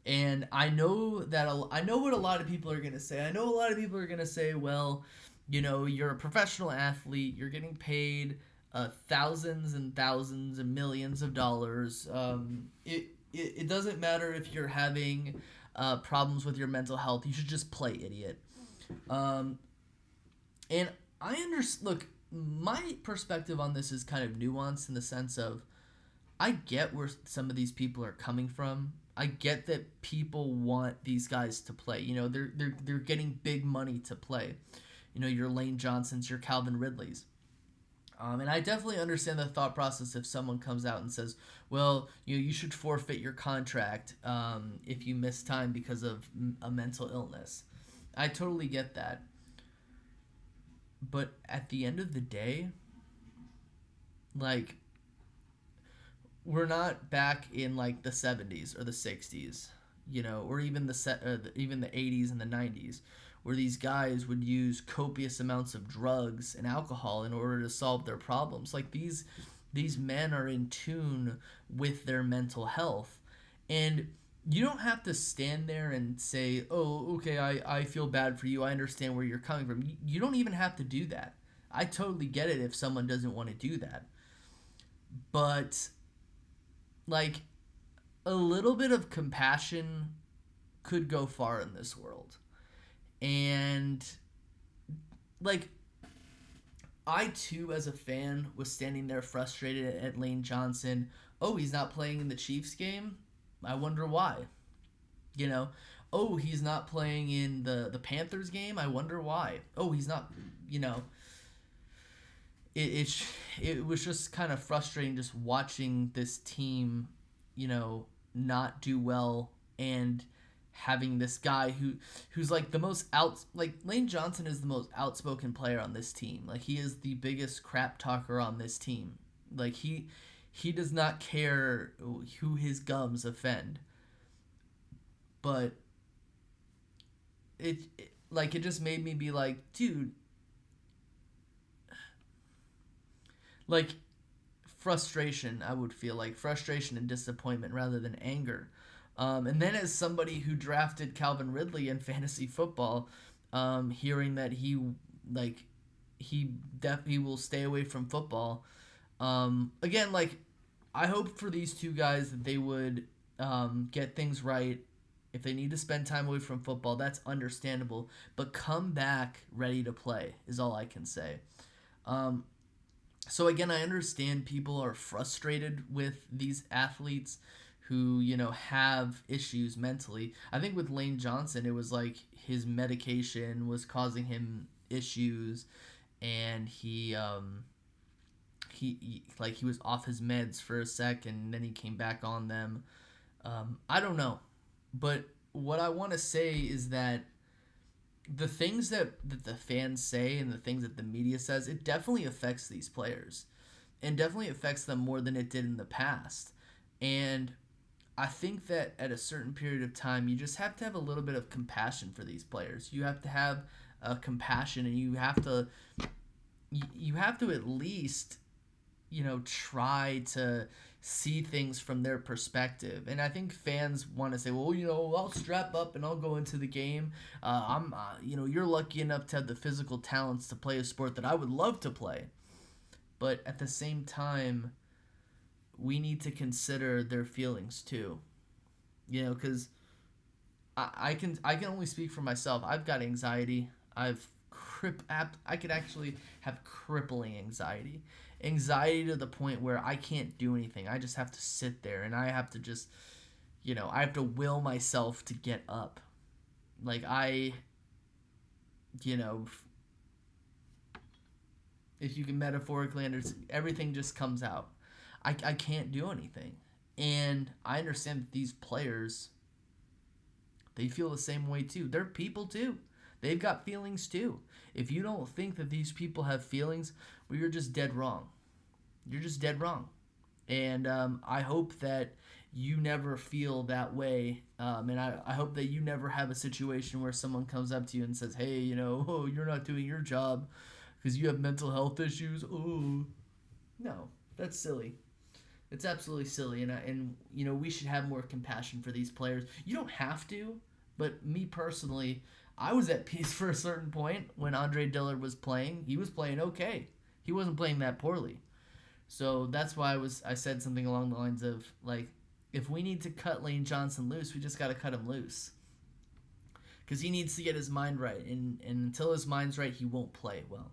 And I know that I know what a lot of people are gonna say. I know a lot of people are gonna say, well, you're a professional athlete. You're getting paid thousands and thousands and millions of dollars. It doesn't matter if you're having problems with your mental health. You should just play, idiot. Um, and I understand. Look, my perspective on this is kind of nuanced in the sense of I get where some of these people are coming from. I get that people want these guys to play. They're getting big money to play. Your Lane Johnsons, your Calvin Ridleys. And I definitely understand the thought process if someone comes out and says, well, you should forfeit your contract if you miss time because of a mental illness. I totally get that. But at the end of the day, like, we're not back in like the 70s or the 60s, or even even the 80s and the 90s, where these guys would use copious amounts of drugs and alcohol in order to solve their problems. Like, these men are in tune with their mental health, and you don't have to stand there and say, oh, okay, I feel bad for you, I understand where you're coming from. You don't even have to do that. I totally get it if someone doesn't want to do that, but like, a little bit of compassion could go far in this world. And like, I too, as a fan, was standing there frustrated at Lane Johnson. Oh, he's not playing in the Chiefs game? I wonder why. You know, oh, he's not playing in the Panthers game? I wonder why. Oh, he's not, you know, it, it was just kind of frustrating just watching this team, not do well, and having this guy who's like the most like Lane Johnson is the most outspoken player on this team. Like, he is the biggest crap talker on this team. Like, he does not care who his gums offend. But it just made me be like, dude, like, frustration. I would feel like frustration and disappointment rather than anger. And then, as somebody who drafted Calvin Ridley in fantasy football, hearing that like he definitely will stay away from football. Again, like, I hope for these two guys that they would get things right. If they need to spend time away from football, that's understandable. But come back ready to play is all I can say. Um, so again, I understand people are frustrated with these athletes who, have issues mentally. I think with Lane Johnson, it was like his medication was causing him issues, and he was off his meds for a sec, and then he came back on them. I don't know, but what I want to say is that the things that the fans say and the things that the media says, it definitely affects these players, and definitely affects them more than it did in the past. And I think that at a certain period of time, you just have to have a little bit of compassion for these players. You have to have compassion, and you have to at least, try to see things from their perspective. And I think fans want to say, well, I'll strap up and I'll go into the game. You're lucky enough to have the physical talents to play a sport that I would love to play. But at the same time, we need to consider their feelings too. Because I can only speak for myself. I've got anxiety. I could actually have crippling anxiety to the point where I can't do anything. I just have to sit there, and I have to just, I have to will myself to get up. Like, you know, if you can metaphorically understand, everything just comes out. I can't do anything. And I understand that these players, they feel the same way too. They're people too. They've got feelings too. If you don't think that these people have feelings, well, you're just dead wrong. You're just dead wrong. And I hope that you never feel that way. And I hope that you never have a situation where someone comes up to you and says, hey, oh, you're not doing your job because you have mental health issues. Oh, no, that's silly. It's absolutely silly, and we should have more compassion for these players. You don't have to, but me personally, I was at peace for a certain point when Andre Dillard was playing. He was playing okay. He wasn't playing that poorly. So that's why I said something along the lines of like, if we need to cut Lane Johnson loose, we just got to cut him loose because he needs to get his mind right, and until his mind's right, he won't play well.